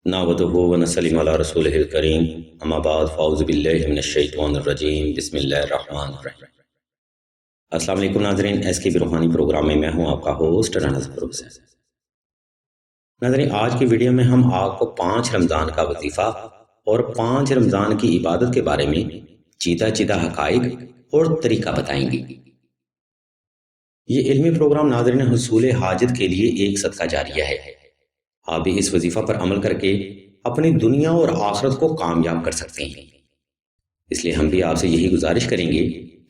नहमदुहु व नसल्लिमु अला रसूलिहिल करीम अम्मा बाद फ़अऊज़ु बिल्लाहि मिनश शैतानिर रजीम बिस्मिल्लाहिर रहमानिर रहीम। अस्सलाम वालेकुम नाज़रीन, एसकेबी रूहानी प्रोग्राम में मैं हूं आपका होस्ट राना ज़फ़र हुसैन। नाज़रीन, आज की वीडियो में हम आपको 5 रमज़ान का वजीफ़ा और 5 रमज़ान की इबादत के बारे में चीदा चीदा हक़ाइक़ और तरीका बताएंगे। ये इल्मी प्रोग्राम नाज़रीन हुसूल हाजत के लिए एक सदका जारिया है। आप भी इस वजीफ़ा पर अमल करके अपनी दुनिया और आखिरत को कामयाब कर सकते हैं। इसलिए हम भी आपसे यही गुजारिश करेंगे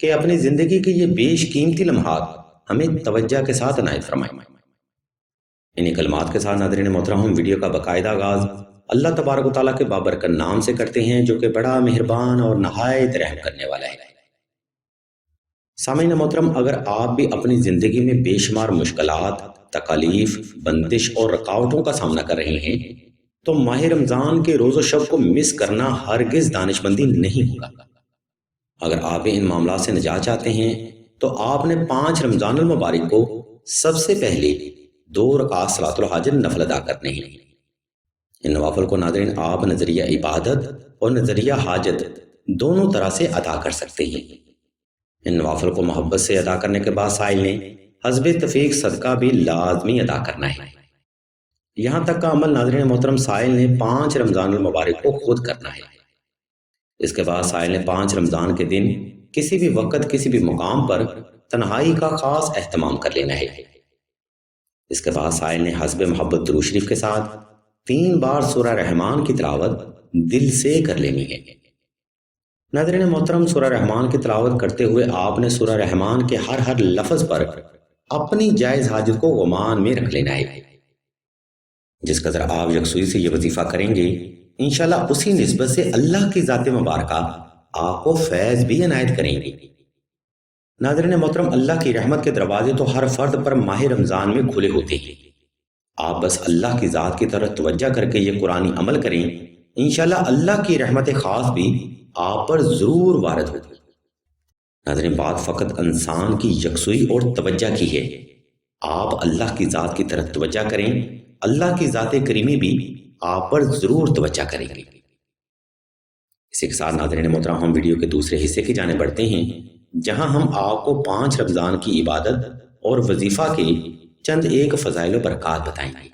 कि अपनी ज़िंदगी के ये बेशकीमती लम्हात हमें तवज्जो के साथ इनायत फरमाएं। इन्हीं कलमात के साथ नाज़रीन मोहतरम हम वीडियो का बाकायदा आगाज़ अल्लाह तबारक व तआला के बाबरकत नाम से करते हैं, जो कि बड़ा मेहरबान और नहायत रहम करने वाला है। सामीन मोहतरम, अगर आप भी अपनी ज़िंदगी में बेशुमार मुश्किलात, तकालीफ, बंदिश और रुकावटों का सामना कर रहे हैं, तो माह रमज़ान के रोज़ो शब को मिस करना हरगिज़ दानिशमंदी नहीं होगा। अगर आप इन मामलों से निजात चाहते हैं तो आपने 5 रमज़ानुल मुबारक को सबसे पहले 2 रकात सलातुल हाजत नफल अदा करने हैं। इन नवाफिल को नाज़रीन आप नज़रिया इबादत और नज़रिया हाजत दोनों तरह से अदा कर सकते हैं। इन नवाफिल को मोहब्बत से अदा करने के बाद साइल ने हस्बे तफीक सदका भी लाजमी अदा करना है। यहाँ तक का अमल नाज़रीन मोहतरम साइल ने 5 रमज़ानुल मुबारक को खुद करना है। इसके बाद साइल ने 5 रमज़ान के दिन किसी भी वक्त किसी भी मुकाम पर तन्हाई का खास एहतमाम कर लेना है। इसके बाद साइल ने हस्बे मोहब्बत दुरूद शरीफ के साथ 3 बार सूरह रहमान की तिलावत दिल से कर लेनी है। नाज़रीन मोहतरम, सूरह रहमान की तिलावत करते हुए आपने सूरह रहमान के हर लफ्ज़ पर अपनी जायज़ हाजत को गुमान में रख लेना है। जिस कदर आप यकसुई से ये वजीफ़ा करेंगे, इंशाल्लाह उसी निस्बत से अल्लाह की ज़ात मुबारका आपको फैज़ भी इनायत करेंगे। नाज़रीन मोहतरम, अल्लाह की रहमत के दरवाजे तो हर फर्द पर माह रमज़ान में खुले होते हैं। आप बस अल्लाह की ज़ात की तरफ तवज्जो करके ये कुरानी अमल करें, इंशाल्लाह अल्लाह की रहमत खास भी आप पर ज़रूर वारिद होगी। नाज़रीन, बात फ़कत इंसान की यकसुई और तवज्जो की है। आप अल्लाह की ज़ात की तरफ तवज्जो करें, अल्लाह की ज़ात करीमी भी आप पर ज़रूर तवज्जो करेंगे। इसी के साथ नाज़रीन मोहतरम हम वीडियो के दूसरे हिस्से की जाने बढ़ते हैं, जहां हम आपको 5 रमज़ान की इबादत और वजीफ़ा के चंद एक फ़ज़ाइल व बरक़ात बताएंगे।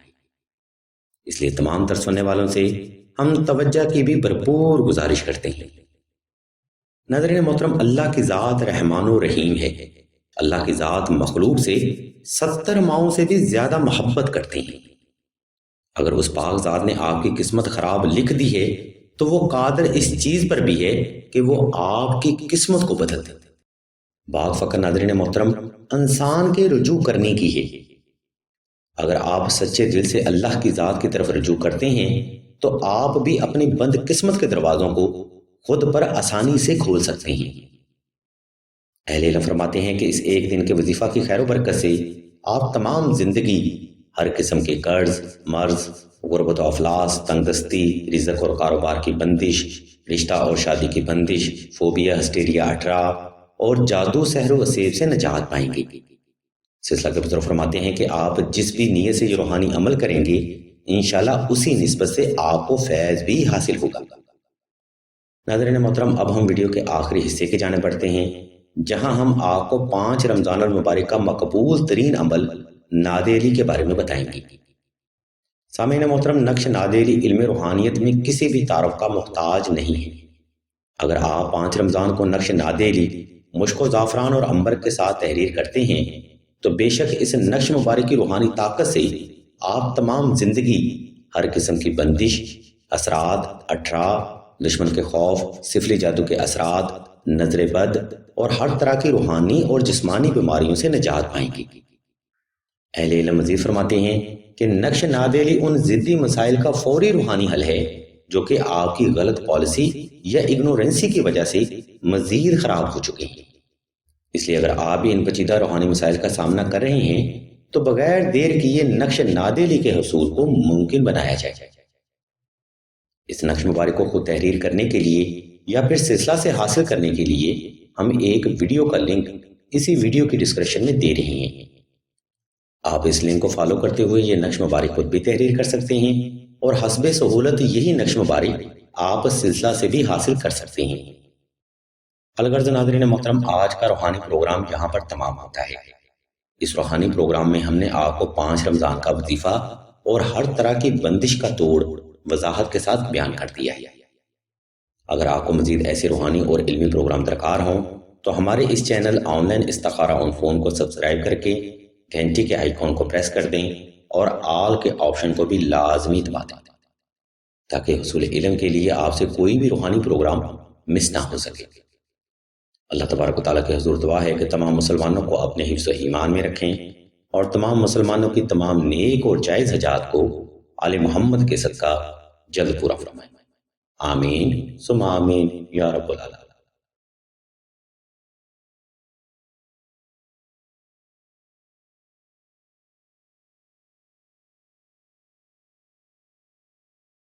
इसलिए तमाम तर सुनने वालों से हम तवज्जो की भी भरपूर गुजारिश करते हैं। नाज़रीन मोहतरम, अल्लाह की ज़ात रहमान और रहीम है। अल्लाह की ज़ात मखलूक से 70 माओं से भी ज़्यादा मोहब्बत करते हैं। अगर उस पाक ज़ात ने आपकी किस्मत ख़राब लिख दी है तो वो कादिर इस चीज़ पर भी है कि वो आपकी किस्मत को बदल दे। बात फ़कत नाज़रीन मोहतरम इंसान के रुजू करने की है। अगर आप सच्चे दिल से अल्लाह की ज़ात की तरफ रुजू करते हैं तो आप भी अपनी बंद किस्मत के दरवाज़ों को खुद पर आसानी से खोल सकते हैं। अहले इल्म फरमाते हैं कि इस एक दिन के वजीफ़ा की खैर बरकत से आप तमाम जिंदगी हर किस्म के कर्ज, मर्ज, गुर्बत और अफलास, तंगदस्ती, रिज़्क़ और कारोबार की बंदिश, रिश्ता और शादी की बंदिश, फोबिया, हिस्टीरिया, अठरा और जादू, सहर व सेब से निजात पाएंगे। सिलसिला के बुजुर्ग फरमाते हैं कि आप जिस भी नीयत से ये रूहानी अमल करेंगे, इंशाल्लाह उसी निस्बत से आपको फैज़ भी हासिल होगा। नाज़रीन मोहतरम, अब हम वीडियो के आखिरी हिस्से के जाने बढ़ते हैं, जहां हम आपको 5 रमज़ानुल मुबारक का मकबूल तरीन अमल नादेली के बारे में बताएंगे। सामीन मोहतरम, नक्श नादेली इल्म रूहानियत में किसी भी तारुफ का मुहताज नहीं है। अगर आप 5 रमज़ान को नक्श नादेली मुश्क ज़ाफ़रान और अंबर के साथ तहरीर करते हैं तो बेशक इस नक्श मुबारक की रूहानी ताकत से आप तमाम जिंदगी हर किस्म की बंदिश, असरात, अठरा, दुश्मन के खौफ, सिफली जादू के असरात, नजर बद और हर तरह की रूहानी और जिस्मानी बीमारियों से निजात पाएंगे। अहले इल्म मज़ीद फरमाते हैं कि नक्श नादेली उन ज़िद्दी मसाइल का फौरी रूहानी हल है जो कि आपकी गलत पॉलिसी या इग्नोरेंसी की वजह से मजीद खराब हो चुके हैं। इसलिए अगर आप भी इन पेचीदा रूहानी मसाइल का सामना कर रहे हैं तो बगैर देर किए नक्श नादेली के हसूल को मुमकिन बनाया जाए। इस नक्श मुबारक को खुद तहरीर करने के लिए या फिर सिलसिला से हासिल करने के लिए हम एक वीडियो का लिंक इसी वीडियो की डिस्क्रिप्शन में दे रहे हैं। आप इस लिंक को फॉलो करते हुए ये नक्श मुबारक खुद भी तहरीर कर सकते हैं اور حسب سہولت یہی نقشمباری آپ اس سلسلہ سے بھی حاصل کر سکتے ہیں۔ الغرض ناظرین محترم، آج کا روحانی پروگرام یہاں پر تمام ہوتا ہے۔ اس روحانی پروگرام میں ہم نے آپ کو 5 رمضان کا وظیفہ اور ہر طرح کی بندش کا توڑ وضاحت کے ساتھ بیان کر دیا ہے۔ اگر آپ کو مزید ایسے روحانی اور علمی پروگرام درکار ہوں تو ہمارے اس چینل آن لائن استخارہ آن فون کو سبسکرائب کر کے گھنٹی کے آئیکن کو پریس کر دیں اور آل کے آپشن کو بھی لازمی دبا دیں تاکہ حصول علم کے لیے آپ سے کوئی بھی روحانی پروگرام مس نہ ہو سکے۔ اللہ تبارک و تعالیٰ کے حضور دعا ہے کہ تمام مسلمانوں کو اپنے حفظ و ایمان میں رکھیں اور تمام مسلمانوں کی تمام نیک اور جائز حاجات کو آل محمد کے صدقہ جلد پورا فرمائیں۔ آمین ثم آمین یا رب العالمین۔